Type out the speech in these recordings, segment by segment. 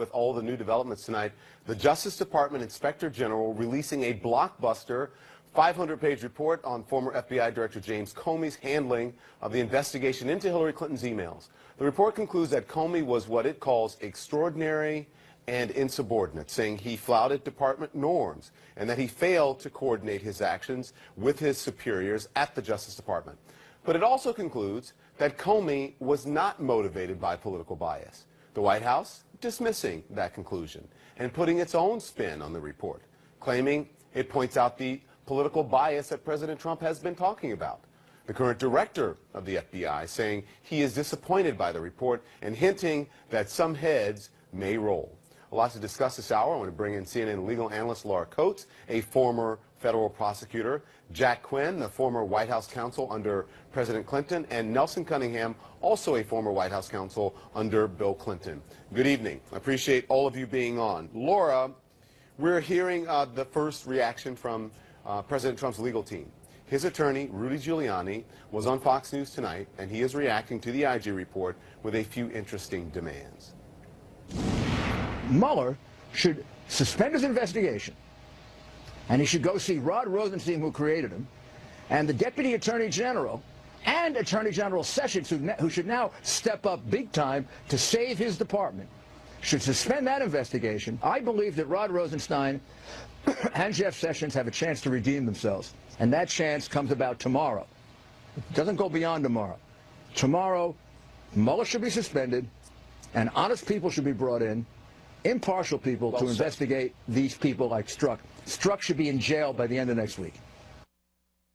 with all the new developments tonight. The Justice Department Inspector General releasing a blockbuster 500-page report on former FBI Director James Comey's handling of the investigation into Hillary Clinton's emails. The report concludes that Comey was what it calls extraordinary and insubordinate, saying he flouted department norms and that he failed to coordinate his actions with his superiors at the Justice Department. But it also concludes that Comey was not motivated by political bias. The White House dismissing that conclusion and putting its own spin on the report, claiming it points out the political bias that President Trump has been talking about. The current director of the FBI saying he is disappointed by the report and hinting that some heads may roll. A lot to discuss this hour. I want to bring in CNN legal analyst Laura Coates, a former federal prosecutor, Jack Quinn, the former White House counsel under President Clinton, and Nelson Cunningham, also a former White House counsel under Bill Clinton. Good evening. I appreciate all of you being on. Laura, we're hearing the first reaction from President Trump's legal team. His attorney, Rudy Giuliani, was on Fox News tonight, and he is reacting to the IG report with a few interesting demands. Mueller should suspend his investigation, and he should go see Rod Rosenstein, who created him, and the Deputy Attorney General and Attorney General Sessions, who should now step up big time to save his department, should suspend that investigation. I believe that Rod Rosenstein and Jeff Sessions have a chance to redeem themselves, and that chance comes about tomorrow. It doesn't go beyond tomorrow. Tomorrow, Mueller should be suspended, and honest people should be brought in, impartial people, to investigate these people like Strzok. Strzok should be in jail by the end of next week.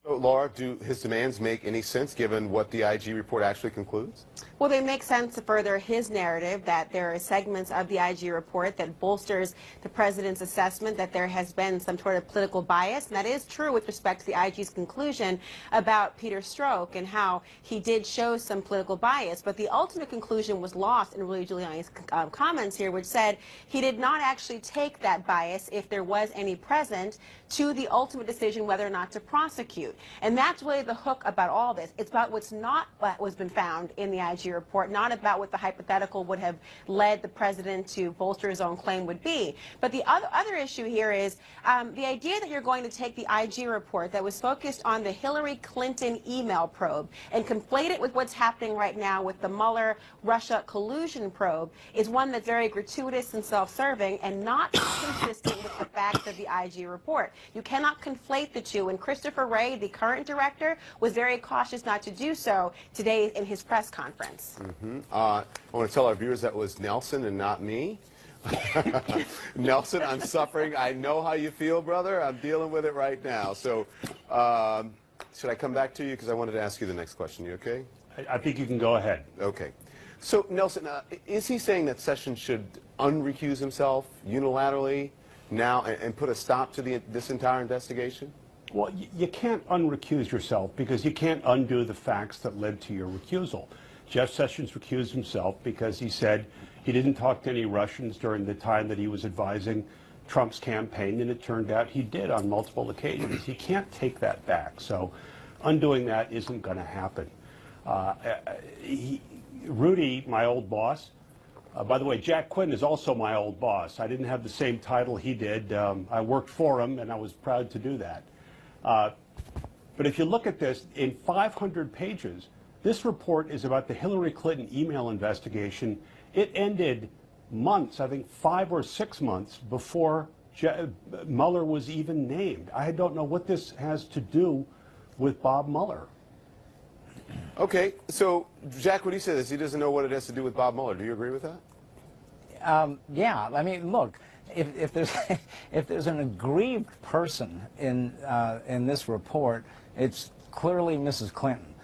So, Laura, do his demands make any sense given what the IG report actually concludes? Well, they make sense to further his narrative that there are segments of the IG report that bolsters the president's assessment that there has been some sort of political bias. And that is true with respect to the IG's conclusion about Peter Strzok and how he did show some political bias. But the ultimate conclusion was lost in Rudy Giuliani's comments here, which said he did not actually take that bias, if there was any present, to the ultimate decision whether or not to prosecute. And that's really the hook about all this. It's about what's not what was been found in the IG report, not about what the hypothetical would have led the president to bolster his own claim would be. But the other issue here is the idea that you're going to take the IG report that was focused on the Hillary Clinton email probe and conflate it with what's happening right now with the Mueller-Russia collusion probe is one that's very gratuitous and self-serving and not consistent with the facts of the IG report. You cannot conflate the two, and Christopher Wray, the current director, was very cautious not to do so today in his press conference. I want to tell our viewers that was Nelson and not me. Nelson, I'm suffering. I know how you feel, brother. I'm dealing with it right now. So should I come back to you? Because I wanted to ask you the next question. You okay? I think you can go ahead. Okay. So, Nelson, is he saying that Sessions should unrecuse himself unilaterally now and put a stop to this entire investigation? Well, you can't unrecuse yourself because you can't undo the facts that led to your recusal. Jeff Sessions recused himself because he said he didn't talk to any Russians during the time that he was advising Trump's campaign, and it turned out he did on multiple occasions. You can't take that back, so undoing that isn't going to happen. Rudy, my old boss, by the way, Jack Quinn is also my old boss. I didn't have the same title he did. I worked for him, and I was proud to do that. But if you look at this, in 500 pages, this report is about the Hillary Clinton email investigation. It ended months, I think 5 or 6 months, before Mueller was even named. I don't know what this has to do with Bob Mueller. Okay, so Jack, when he says this, he doesn't know what it has to do with Bob Mueller. Do you agree with that? Yeah, I mean, look, if there's an aggrieved person in this report, it's clearly Mrs. Clinton.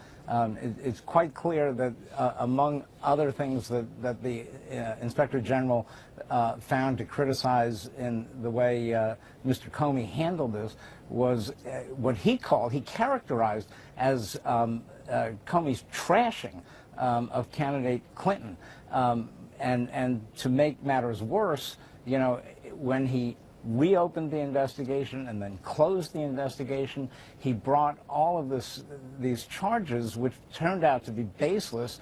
It's quite clear that among other things that the Inspector General found to criticize in the way Mr. Comey handled this was what he characterized as Comey's trashing of candidate Clinton. And to make matters worse, you know, when he reopened the investigation and then closed the investigation. He brought all of these charges, which turned out to be baseless,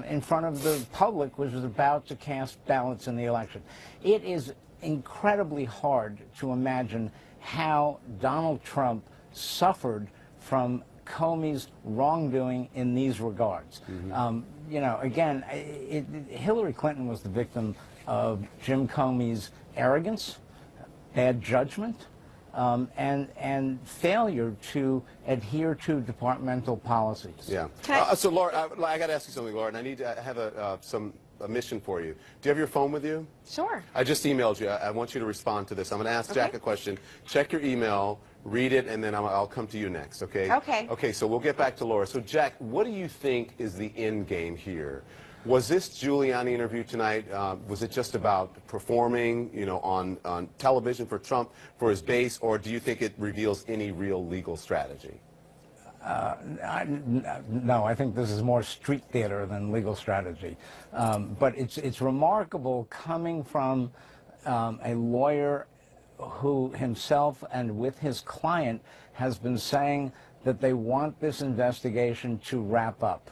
in front of the public, which was about to cast ballots in the election. It is incredibly hard to imagine how Donald Trump suffered from Comey's wrongdoing in these regards. You know, again, Hillary Clinton was the victim of Jim Comey's arrogance, bad judgment, and failure to adhere to departmental policies. Yeah. So, Laura, I got to ask you something, Laura, and I need to have a mission for you. Do you have your phone with you? Sure. I just emailed you. I want you to respond to this. I'm going to ask Jack a question. Check your email, read it, and then I'll come to you next, okay? Okay. Okay, so we'll get back to Laura. So, Jack, what do you think is the end game here? Was this Giuliani interview tonight, was it just about performing, you know, on television for Trump, for his base, or do you think it reveals any real legal strategy? No, I think this is more street theater than legal strategy. But it's remarkable coming from a lawyer who himself and with his client has been saying that they want this investigation to wrap up.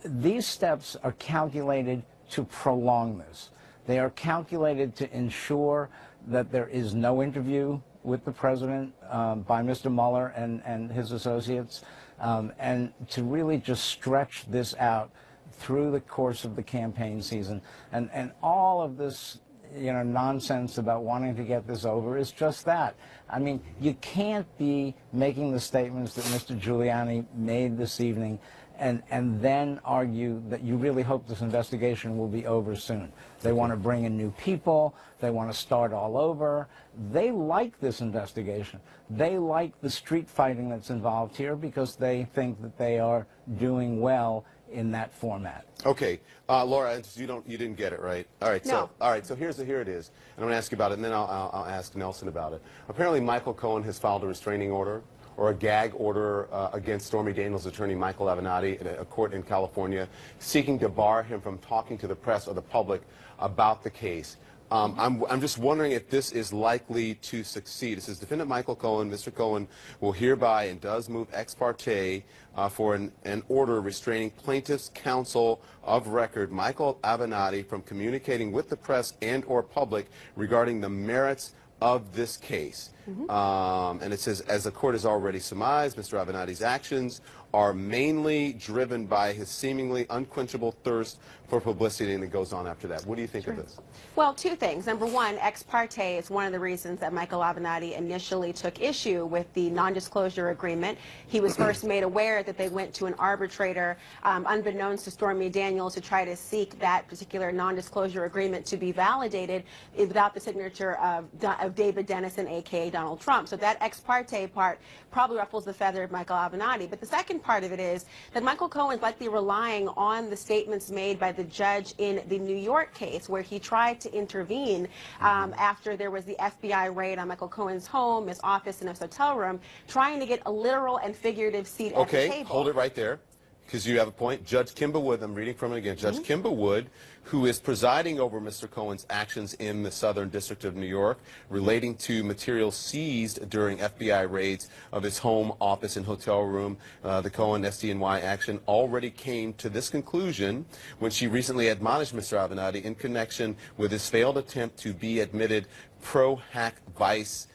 These steps are calculated to prolong this. They are calculated to ensure that there is no interview with the president by Mr. Mueller and his associates, and to really just stretch this out through the course of the campaign season. And all of this, you know, nonsense about wanting to get this over is just that. I mean, you can't be making the statements that Mr. Giuliani made this evening and then argue that you really hope this investigation will be over soon. They want to bring in new people. They want to start all over. They like this investigation. They like the street fighting that's involved here because they think that they are doing well in that format. Okay, Laura, you didn't get it, right? All right, No. So here it is, and I'm going to ask you about it, and then I'll ask Nelson about it. Apparently, Michael Cohen has filed a restraining order or a gag order against Stormy Daniels' attorney Michael Avenatti in a court in California, seeking to bar him from talking to the press or the public about the case. I'm just wondering if this is likely to succeed. It says defendant Michael Cohen, Mr. Cohen, will hereby and does move ex parte for an order restraining plaintiff's counsel of record Michael Avenatti from communicating with the press and or public regarding the merits of this case. And it says, as the court has already surmised, Mr. Avenatti's actions are mainly driven by his seemingly unquenchable thirst for publicity, and it goes on after that. What do you think of this? Well, two things. Number one, ex parte is one of the reasons that Michael Avenatti initially took issue with the non-disclosure agreement. He was first made aware that they went to an arbitrator, unbeknownst to Stormy Daniels, to try to seek that particular non-disclosure agreement to be validated without the signature of David Dennison, a.k.a. Donald Trump. So that ex parte part probably ruffles the feather of Michael Avenatti. But the second part of it is that Michael Cohen is likely relying on the statements made by the judge in the New York case, where he tried to intervene after there was the FBI raid on Michael Cohen's home, his office, and his hotel room, trying to get a literal and figurative seat at the table. Okay, hold it right there, because you have a point. Judge Kimba Wood, I'm reading from it again, Judge Kimba Wood, who is presiding over Mr. Cohen's actions in the Southern District of New York relating to material seized during FBI raids of his home, office, and hotel room. The Cohen SDNY action already came to this conclusion when she recently admonished Mr. Avenatti in connection with his failed attempt to be admitted pro-hack vice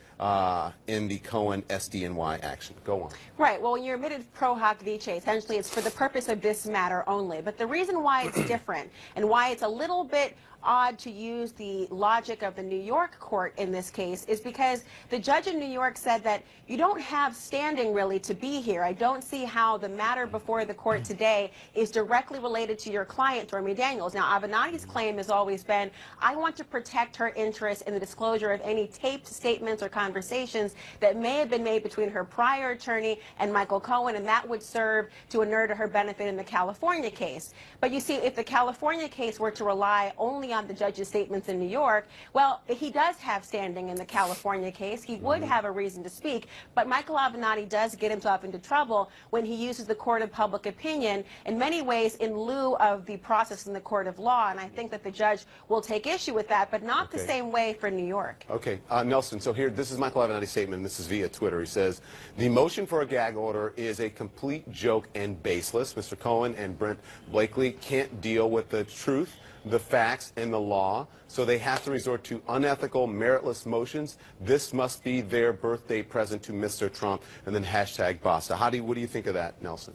in the Cohen SDNY action. Go on. Right. Well, when you're admitted pro hoc vice, essentially it's for the purpose of this matter only. But the reason why it's different and why it's a little bit odd to use the logic of the New York court in this case is because the judge in New York said that you don't have standing really to be here. I don't see how the matter before the court today is directly related to your client, Stormy Daniels. Now, Avenatti's claim has always been, I want to protect her interest in the disclosure of any taped statements or conversations that may have been made between her prior attorney and Michael Cohen, and that would serve to inure to her benefit in the California case. But you see, if the California case were to rely only counting on the judge's statements in New York, well, he does have standing in the California case. He would have a reason to speak, but Michael Avenatti does get himself into trouble when he uses the court of public opinion in many ways in lieu of the process in the court of law, and I think that the judge will take issue with that, but not the same way for New York. Okay, Nelson, so here, this is Michael Avenatti's statement, and this is via Twitter. He says, the motion for a gag order is a complete joke and baseless. Mr. Cohen and Brent Blakely can't deal with the truth, the facts, and the law, so they have to resort to unethical, meritless motions. This must be their birthday present to Mr. Trump, and then hashtag Basta. What do you think of that, Nelson?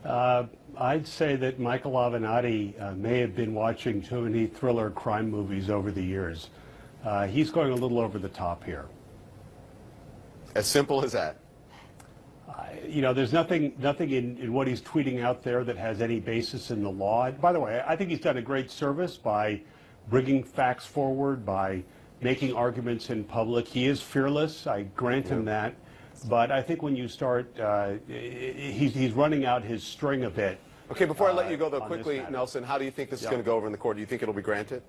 I'd say that Michael Avenatti may have been watching too many thriller crime movies over the years. He's going a little over the top here. As simple as that? You know, there's nothing in what he's tweeting out there that has any basis in the law. And by the way, I think he's done a great service by bringing facts forward, by making arguments in public. He is fearless. I grant him that. But I think when you start, he's running out his string a bit. Okay, before I let you go, though, quickly, Nelson, how do you think this is going to go over in the court? Do you think it'll be granted?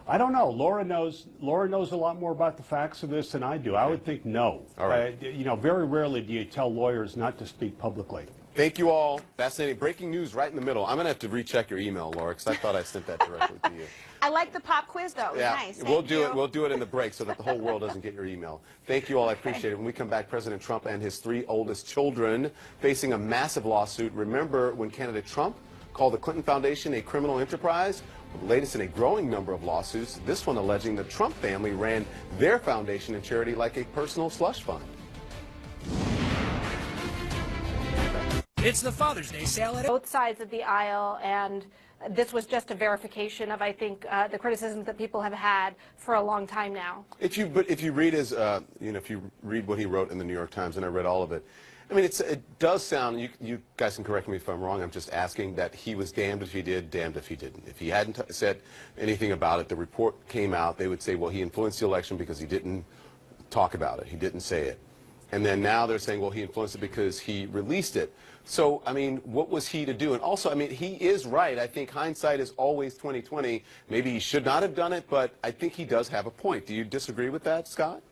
I don't know. Laura knows a lot more about the facts of this than I do. I would think no. All right. You know, very rarely do you tell lawyers not to speak publicly. Thank you all. Fascinating. Breaking news right in the middle. I'm going to have to recheck your email, Laura, because I thought I sent that directly to you. I like the pop quiz, though. It was nice. We'll do it. We'll do it in the break so that the whole world doesn't get your email. Thank you all. I appreciate it. When we come back, President Trump and his 3 oldest children facing a massive lawsuit. Remember when candidate Trump called the Clinton Foundation a criminal enterprise? Well, the latest in a growing number of lawsuits, this one alleging the Trump family ran their foundation and charity like a personal slush fund. It's the Father's Day sale at both sides of the aisle, and this was just a verification of, I think, the criticisms that people have had for a long time now. If you read his, if you read what he wrote in the New York Times, and I read all of it, I mean, it does sound, you guys can correct me if I'm wrong, I'm just asking that he was damned if he did, damned if he didn't. If he hadn't said anything about it, the report came out, they would say, well, he influenced the election because he didn't talk about it, he didn't say it. And then now they're saying, well, he influenced it because he released it. So, I mean, what was he to do? And also, I mean, he is right. I think hindsight is always 20/20. Maybe he should not have done it, but I think he does have a point. Do you disagree with that, Scott?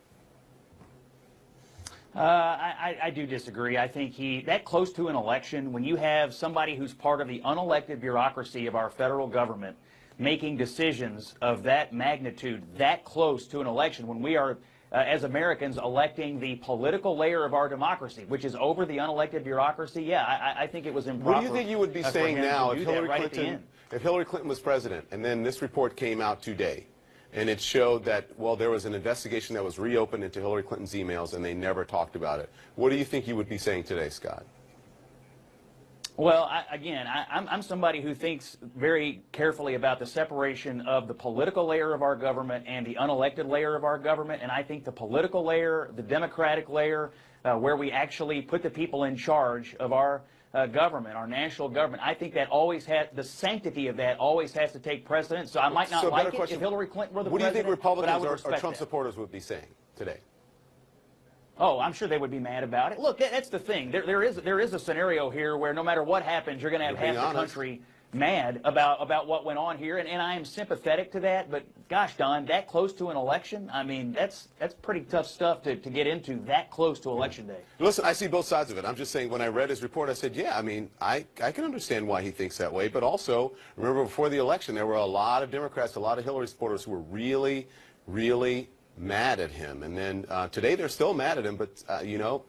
I do disagree. I think that close to an election, when you have somebody who's part of the unelected bureaucracy of our federal government making decisions of that magnitude, that close to an election, when we are as Americans electing the political layer of our democracy, which is over the unelected bureaucracy, yeah, I think it was improper. What do you think you would be saying now if Hillary Clinton was president, and then this report came out today, and it showed that, well, there was an investigation that was reopened into Hillary Clinton's emails, and they never talked about it? What do you think you would be saying today, Scott? Well, I'm somebody who thinks very carefully about the separation of the political layer of our government and the unelected layer of our government, and I think the political layer, the democratic layer, where we actually put the people in charge of our government, our national government, I think that always has, the sanctity of that always has to take precedence. So I might not like it if Hillary Clinton were the president. What do you think Republicans or Trump that. supporters would be saying today? Oh, I'm sure they would be mad about it. Look, that's the thing. There is a scenario here where no matter what happens, you're going to have half the country mad about what went on here, and I am sympathetic to that. But gosh, Don, that close to an election, I mean, that's pretty tough stuff to get into that close to election day. Listen, I see both sides of it. I'm just saying, when I read his report, I said, yeah, I mean, I can understand why he thinks that way. But also, remember, before the election, there were a lot of Democrats, a lot of Hillary supporters who were really, really mad at him. And then today they're still mad at him, but you know,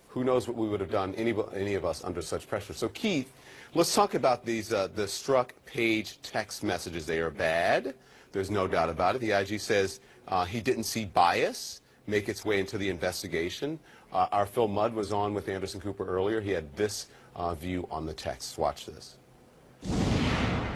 who knows what we would have done, any of us, under such pressure. So Keith, let's talk about these the struck page text messages. They are bad. There's no doubt about it. The IG says he didn't see bias make its way into the investigation. Our Phil Mudd was on with Anderson Cooper earlier. He had this view on the text. Watch this.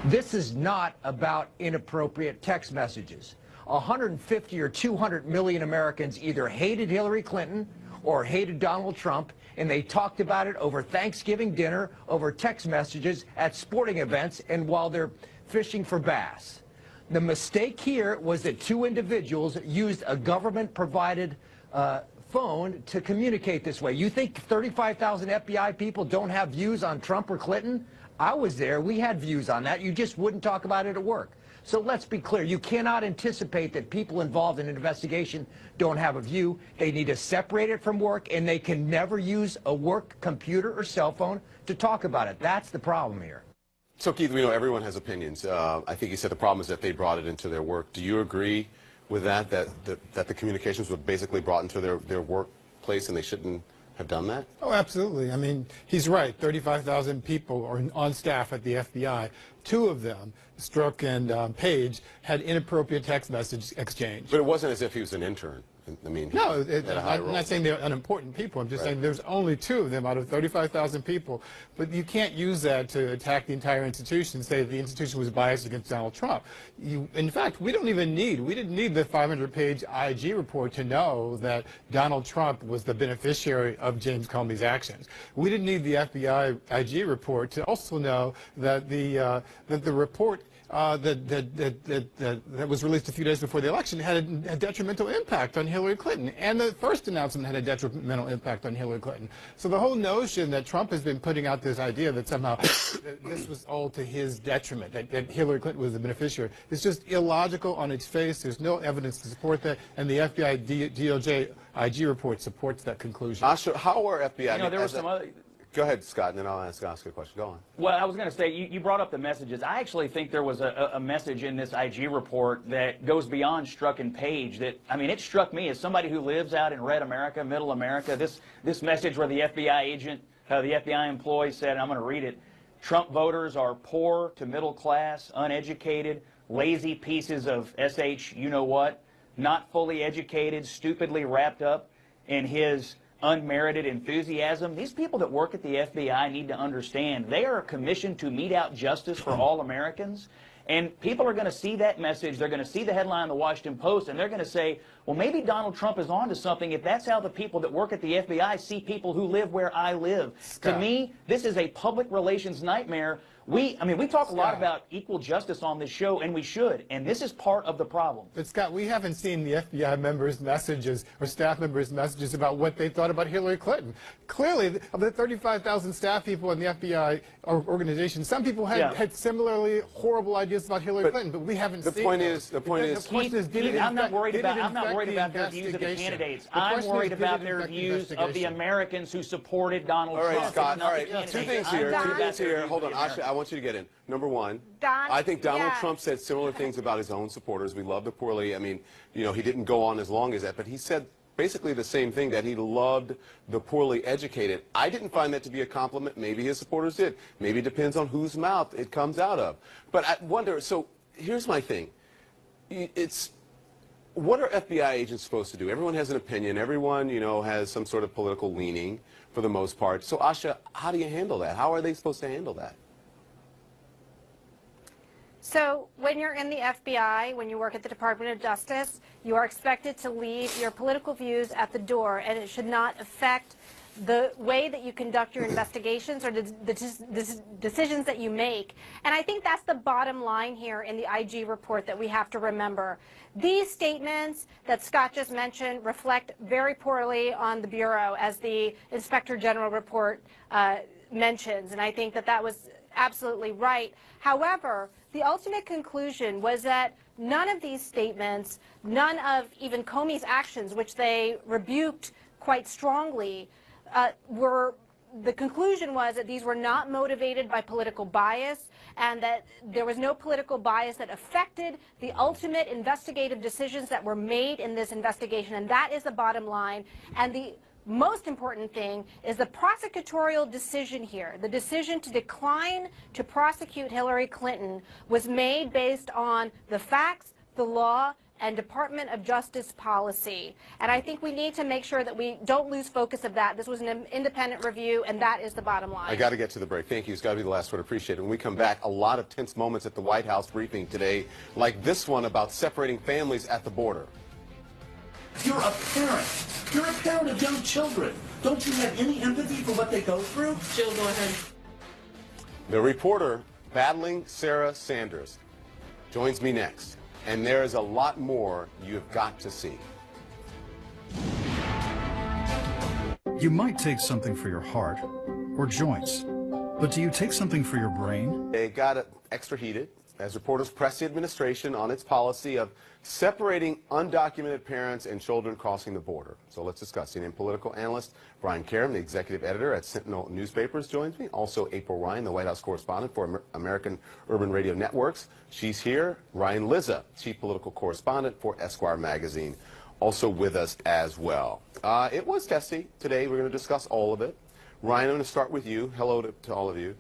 This is not about inappropriate text messages. 150 or 200 million Americans either hated Hillary Clinton or hated Donald Trump, and they talked about it over Thanksgiving dinner, over text messages, at sporting events, and while they're fishing for bass. The mistake here was that 2 individuals used a government-provided phone to communicate this way. You think 35,000 FBI people don't have views on Trump or Clinton? I was there. We had views on that. You just wouldn't talk about it at work. So let's be clear. You cannot anticipate that people involved in an investigation don't have a view. They need to separate it from work, and they can never use a work computer or cell phone to talk about it. That's the problem here. So, Keith, we know everyone has opinions. I think you said the problem is that they brought it into their work. Do you agree with that the communications were basically brought into their workplace and they shouldn't have done that? Oh, absolutely. I mean, he's right. 35,000 people are on staff at the FBI. Two of them, Strzok and Page, had inappropriate text message exchange. But it wasn't as if he was an intern. I mean, no, I'm not saying they're unimportant people. I'm just saying there's only two of them out of 35,000 people. But you can't use that to attack the entire institution, say the institution was biased against Donald Trump. In fact, we didn't need the 500-page IG report to know that Donald Trump was the beneficiary of James Comey's actions. We didn't need the FBI IG report to also know that the report that was released a few days before the election had a detrimental impact on Hillary Clinton, and the first announcement had a detrimental impact on Hillary Clinton. So the whole notion that Trump has been putting out this idea that somehow this was all to his detriment, that Hillary Clinton was the beneficiary, is just illogical on its face. There's no evidence to support that, and the FBI DOJ IG report supports that conclusion. Asha, how are FBI? You know, there were some other. Go ahead, Scott, and then I'll ask Oscar a question. Go on. Well, I was going to say, you brought up the messages. I actually think there was a message in this IG report that goes beyond Strzok and Page. That, I mean, it struck me as somebody who lives out in red America, middle America. This message where the FBI agent, the FBI employee said, I'm going to read it, Trump voters are poor to middle class, uneducated, lazy pieces of SH you-know-what, not fully educated, stupidly wrapped up in his unmerited enthusiasm. These people that work at the FBI need to understand they are commissioned to mete out justice for all Americans. And people are going to see that message. They're going to see the headline in the Washington Post, and they're going to say, well, maybe Donald Trump is on to something if that's how the people that work at the FBI see people who live where I live. Scott. To me, this is a public relations nightmare. We talk a lot about equal justice on this show, and we should, and this is part of the problem. But, Scott, we haven't seen the FBI members' messages or staff members' messages about what they thought about Hillary Clinton. Clearly, of the 35,000 staff people in the FBI organization, some people had similarly horrible ideas about Hillary Clinton, but we haven't seen those. The point is, I'm not worried about their views of the candidates. I'm worried about their views of the Americans who supported Donald Trump. All right, Scott, all right, two things here. Hold on, Asha, I want you to get in. Number one, I think Donald Trump said similar things about his own supporters. We love the poorly. I mean, you know, he didn't go on as long as that, but he said basically the same thing, that he loved the poorly educated. I didn't find that to be a compliment. Maybe his supporters did. Maybe it depends on whose mouth it comes out of. But I wonder, so here's my thing. What are FBI agents supposed to do? Everyone has an opinion. Everyone, you know, has some sort of political leaning for the most part. So, Asha, how do you handle that? How are they supposed to handle that? So when you're in the FBI, when you work at the Department of Justice, you are expected to leave your political views at the door, and it should not affect the way that you conduct your investigations or the decisions that you make. And I think that's the bottom line here in the IG report that we have to remember. These statements that Scott just mentioned reflect very poorly on the Bureau, as the Inspector General report mentions, and I think that that was absolutely right. However, the ultimate conclusion was that none of these statements, none of even Comey's actions, which they rebuked quite strongly, the conclusion was that these were not motivated by political bias, and that there was no political bias that affected the ultimate investigative decisions that were made in this investigation, and that is the bottom line. And the most important thing is the prosecutorial decision here. The decision to decline to prosecute Hillary Clinton was made based on the facts, the law, and Department of Justice policy. And I think we need to make sure that we don't lose focus of that. This was an independent review, and that is the bottom line. I got to get to the break. Thank you. It's got to be the last word. Appreciate it. When we come back, a lot of tense moments at the White House briefing today, like this one about separating families at the border. You're a parent. You're a parent of young children. Don't you have any empathy for what they go through? Jill, go ahead. The reporter battling Sarah Sanders joins me next. And there is a lot more you've got to see. You might take something for your heart or joints, But do you take something for your brain? They got extra heated as reporters pressed the administration on its policy of separating undocumented parents and children crossing the border. So let's discuss. CNN political analyst Brian Karam, the executive editor at Sentinel Newspapers, joins me. Also April Ryan, the White House correspondent for American Urban Radio Networks. She's here. Ryan Lizza, chief political correspondent for Esquire magazine, also with us as well. It was testy today. We're going to discuss all of it. Ryan, I'm going to start with you. Hello to all of you.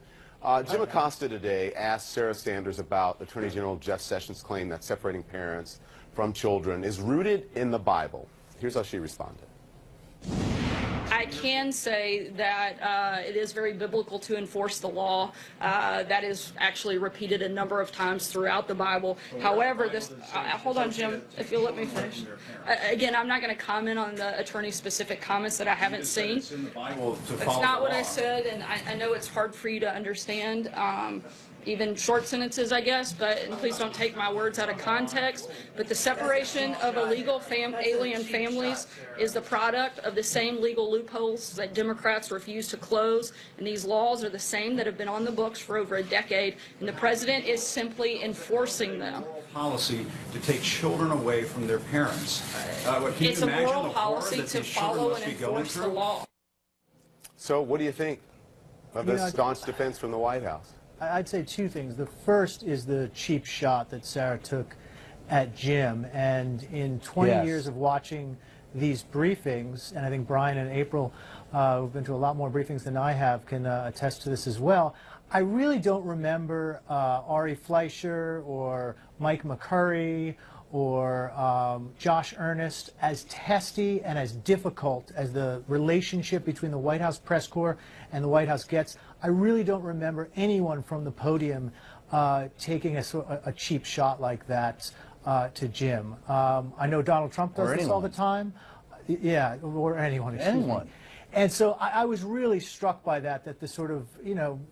Jim Acosta today asked Sarah Sanders about Attorney General Jeff Sessions' claim that separating parents from children is rooted in the Bible. Here's how she responded. I can say that it is very biblical to enforce the law. That is actually repeated a number of times throughout the Bible. However, this hold on, Jim, if you'll let me finish. Again, I'm not going to comment on the attorney's specific comments that I haven't seen. That's not what I said, and I know it's hard for you to understand. Even short sentences, I guess, but and please don't take my words out of context. But the separation of illegal alien families is the product of the same legal loopholes that Democrats refuse to close. And these laws are the same that have been on the books for over a decade. And the president is simply enforcing them. Policy to take children away from their parents. It's a moral policy to follow and enforce the law. So what do you think of this staunch defense from the White House? I'd say two things. The first is the cheap shot that Sarah took at Jim. And in 20 years of watching these briefings, and I think Brian and April, who've been to a lot more briefings than I have, can attest to this as well, I really don't remember Ari Fleischer or Mike McCurry or Josh Earnest as testy and as difficult as the relationship between the White House press corps and the White House gets. I really don't remember anyone from the podium taking a cheap shot like that to Jim. I know Donald Trump does this all the time. Yeah, or anyone. Anyone. And so I was really struck by that the sort of,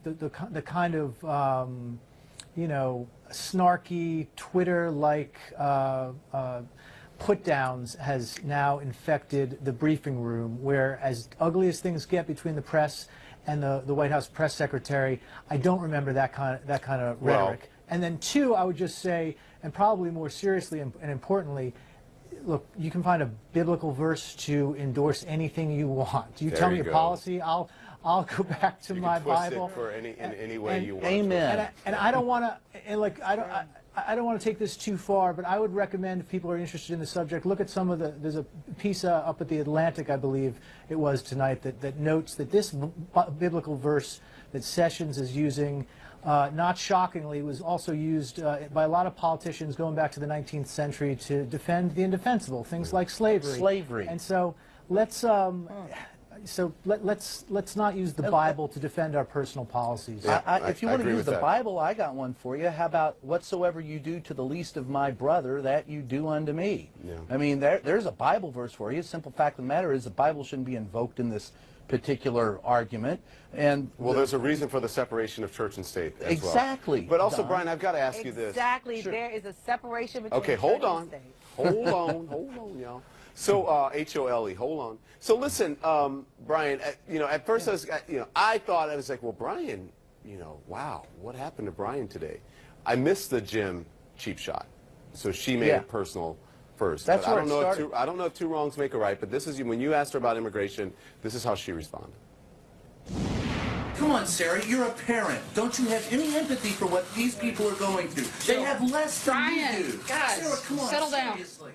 the kind of, snarky, Twitter-like put-downs has now infected the briefing room, where as ugly as things get between the press and the White House press secretary, I don't remember that kind of rhetoric. And then two, I would just say, and probably more seriously and importantly, look, you can find a biblical verse to endorse anything you want. You tell me your policy, I'll go back to my Bible. It for any way you want. Amen. And I don't want to, and like I don't want to take this too far, but I would recommend if people are interested in the subject, look at some of there's a piece up at the Atlantic, I believe it was tonight, that notes that this biblical verse that Sessions is using, not shockingly, was also used by a lot of politicians going back to the 19th century to defend the indefensible, things like slavery. And so let's let's not use the Bible to defend our personal policies. If you want to use the Bible, I got one for you. How about whatsoever you do to the least of my brother, that you do unto me? Yeah. I mean, there's a Bible verse for you. Simple fact of the matter is the Bible shouldn't be invoked in this particular argument. And there's a reason for the separation of church and state as exactly. Well. But also, Brian, I've got to ask you this. Exactly. Sure. There is a separation between church hold on. and state. Hold on, y'all. So, H-O-L-E, hold on. So listen, Brian, at first I thought, I was like, well, Brian, wow, what happened to Brian today? I missed the Jim cheap shot. So she made it personal first. That's where I don't know if two wrongs make a right, but this is, when you asked her about immigration, this is how she responded. Come on, Sarah, you're a parent. Don't you have any empathy for what these people are going through? They have less than you do. Guys, Sarah, come on, settle down. Seriously.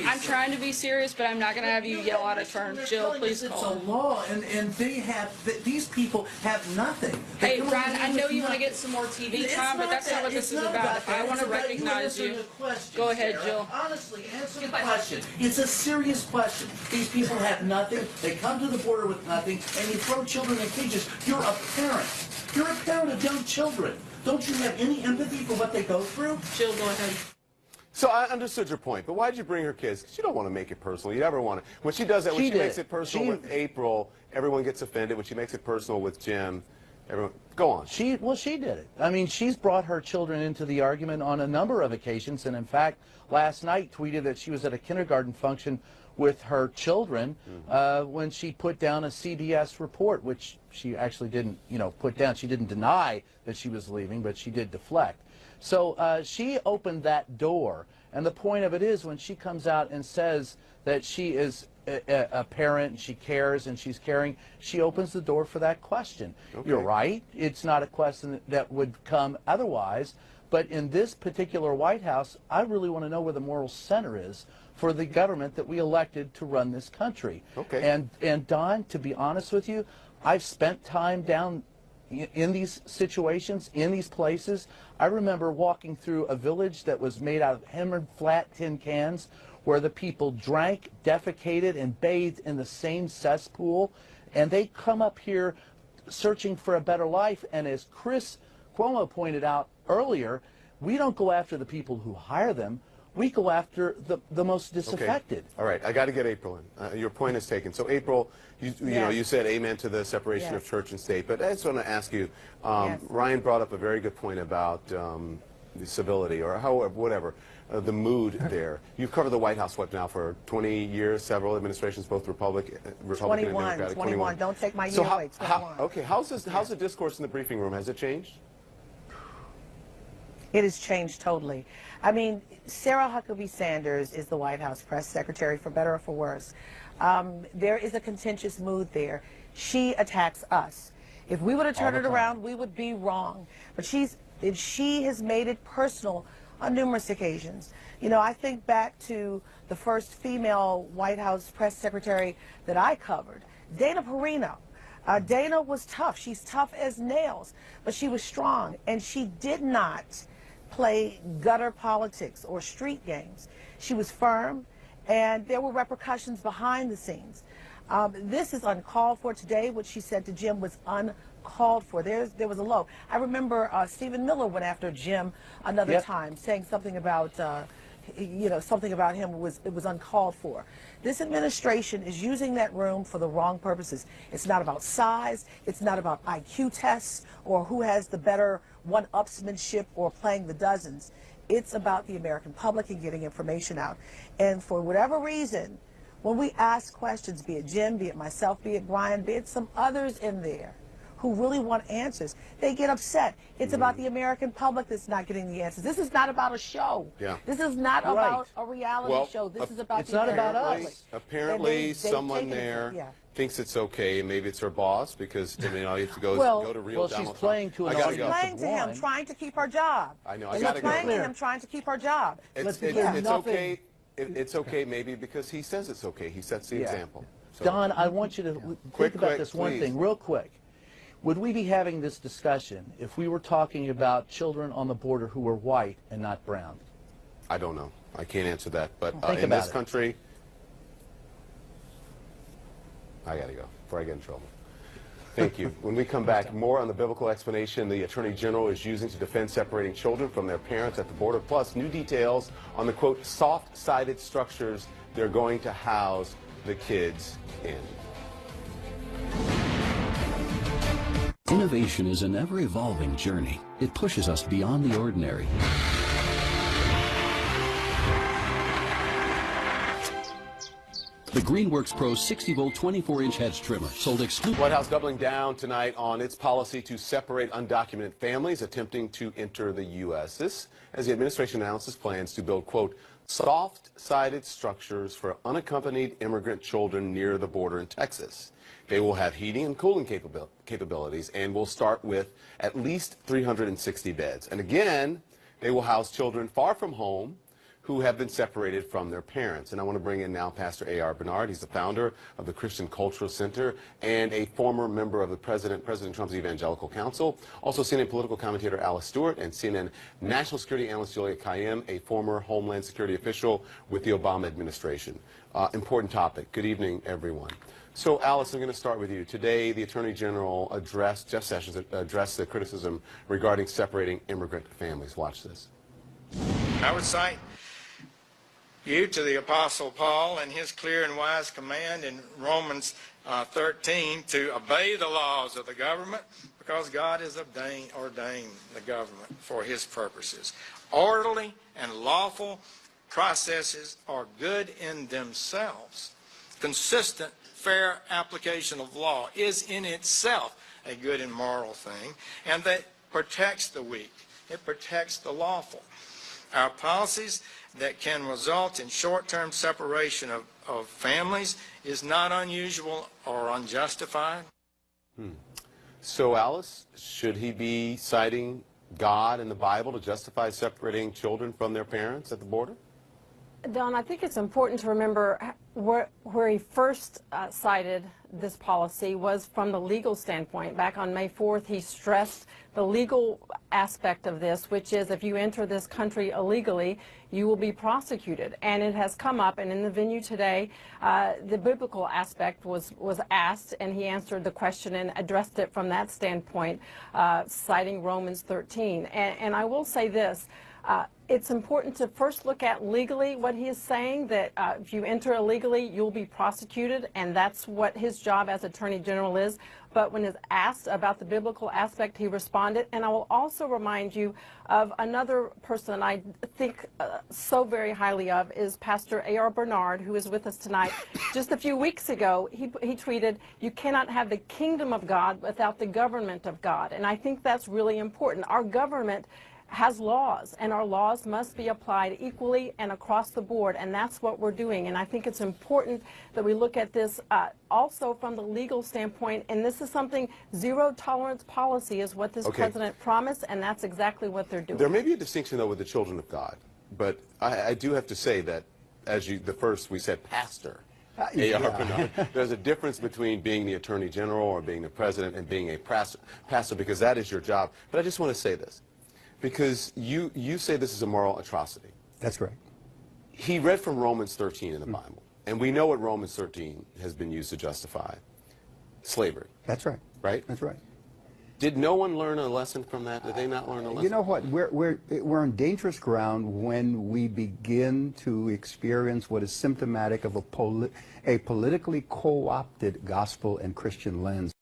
I'm trying to be serious, but I'm not going to have you yell out of turn. Jill, please call. It's a law, and they have, these people have nothing. Hey, Brian, I know you want to get some more TV time, but that's not what this is about. If I want to recognize you, go ahead, Jill. Honestly, answer the question. It's a serious question. These people have nothing. They come to the border with nothing, and you throw children in cages. You're a parent. You're a parent of young children. Don't you have any empathy for what they go through? Jill, go ahead. So I understood your point, but why did you bring her kids? Because you don't want to make it personal. You never want to. When she does that, when she makes it personal with April, everyone gets offended. When she makes it personal with Jim, Everyone, go on. She did it. I mean, she's brought her children into the argument on a number of occasions, and in fact, last night tweeted that she was at a kindergarten function with her children when she put down a CBS report, which she actually didn't, put down. She didn't deny that she was leaving, but she did deflect. So she opened that door, and the point of it is when she comes out and says that she is a parent and she cares and she's caring, she opens the door for that question. Okay. You're right. It's not a question that would come otherwise, but in this particular White House, I really want to know where the moral center is for the government that we elected to run this country. Okay. And Don, to be honest with you, I've spent time down in these situations, in these places. I remember walking through a village that was made out of hammered flat tin cans where the people drank, defecated, and bathed in the same cesspool. And they come up here searching for a better life. And as Chris Cuomo pointed out earlier, we don't go after the people who hire them. We go after the most disaffected. Okay. All right, I got to get April in. Your point is taken. So April, you know, you said amen to the separation of church and state, but I just want to ask you, Ryan brought up a very good point about the civility, or however, whatever, the mood there. You've covered the White House, what now, for 20 years, several administrations, both Republican and Democratic. 21. Don't take my year away. Okay, how's the discourse in the briefing room? Has it changed? It has changed totally. I mean, Sarah Huckabee Sanders is the White House press secretary, for better or for worse. There is a contentious mood there. She attacks us. If we would have turned it around, we would be wrong. But she has made it personal on numerous occasions. You know, I think back to the first female White House press secretary that I covered, Dana Perino. Dana was tough. She's tough as nails, but she was strong, and she did not play gutter politics or street games. She was firm, and there were repercussions behind the scenes. This is uncalled for today. What she said to Jim was uncalled for. There was a low. I remember Stephen Miller went after Jim another time, saying something about something about him was uncalled for. This administration is using that room for the wrong purposes. It's not about size. It's not about IQ tests or who has the better one-upsmanship or playing the dozens. It's about the American public and getting information out. And for whatever reason, when we ask questions, be it Jim, be it myself, be it Brian, be it some others in there who really want answers, they get upset. It's about the American public that's not getting the answers. This is not about a show. This is not about a reality show. This is about the American public. Apparently, someone there thinks it's okay, and maybe it's her boss, because all you have to go to real she's playing to an audience She's playing to him, trying to keep her job. I know. She's playing to him, trying to keep her job. It's okay. It's okay, maybe because he says it's okay. He sets the example. So, Don, I want you to think about this one thing real quick. Would we be having this discussion if we were talking about children on the border who were white and not brown? I don't know. I can't answer that. But in this country, I got to go before I get in trouble. Thank you. When we come back, more on the biblical explanation the Attorney General is using to defend separating children from their parents at the border, plus new details on the, quote, soft-sided structures they're going to house the kids in. Innovation is an ever-evolving journey. It pushes us beyond the ordinary. The Greenworks Pro 60-volt 24-inch hedge trimmer sold exclusively. White House doubling down tonight on its policy to separate undocumented families attempting to enter the U.S. This as the administration announces plans to build, quote, soft-sided structures for unaccompanied immigrant children near the border in Texas. They will have heating and cooling capabilities and will start with at least 360 beds. And again, they will house children far from home who have been separated from their parents. And I want to bring in now Pastor A.R. Bernard. He's the founder of the Christian Cultural Center and a former member of the President Trump's Evangelical Council. Also CNN political commentator Alice Stewart and CNN National Security Analyst Julia Kayyem, a former Homeland Security official with the Obama administration. Important topic. Good evening, everyone. So, Alice, I'm going to start with you. Today, the Attorney General Jeff Sessions addressed the criticism regarding separating immigrant families. Watch this. I would cite you to the Apostle Paul and his clear and wise command in Romans 13 to obey the laws of the government, because God has ordained the government for his purposes. Orderly and lawful processes are good in themselves. Consistent, fair application of law is in itself a good and moral thing, and that protects the weak. It protects the lawful. Our policies that can result in short-term separation of families is not unusual or unjustified. So, Alice, should he be citing God and the Bible to justify separating children from their parents at the border? Don, I think it's important to remember where he first cited this policy was from the legal standpoint. Back on May 4th, he stressed the legal aspect of this, which is if you enter this country illegally, you will be prosecuted. And it has come up, and in the venue today, the biblical aspect was asked, and he answered the question and addressed it from that standpoint, citing Romans 13. And I will say this. It's important to first look at legally what he is saying, that if you enter illegally, you'll be prosecuted, and that's what his job as Attorney General is. But when he's asked about the biblical aspect, he responded. And I will also remind you of another person I think so very highly of is Pastor A.R. Bernard, who is with us tonight. Just a few weeks ago, he tweeted, "You cannot have the kingdom of God without the government of God." And I think that's really important. Our government has laws, and our laws must be applied equally and across the board, and that's what we're doing. And I think it's important that we look at this also from the legal standpoint, and this is something, zero tolerance policy is what this president promised, and that's exactly what they're doing. There may be a distinction, though, with the children of God, but I do have to say that, as the first we said, pastor, A.R. Bernard. There's a difference between being the Attorney General or being the President and being a pastor, because that is your job. But I just want to say this. Because you say this is a moral atrocity. That's correct. He read from Romans 13 in the Bible, and we know what Romans 13 has been used to justify slavery. That's right. Right? That's right. Did no one learn a lesson from that? Did they not learn a lesson? You know what? We're on dangerous ground when we begin to experience what is symptomatic of a politically co-opted gospel and Christian lens.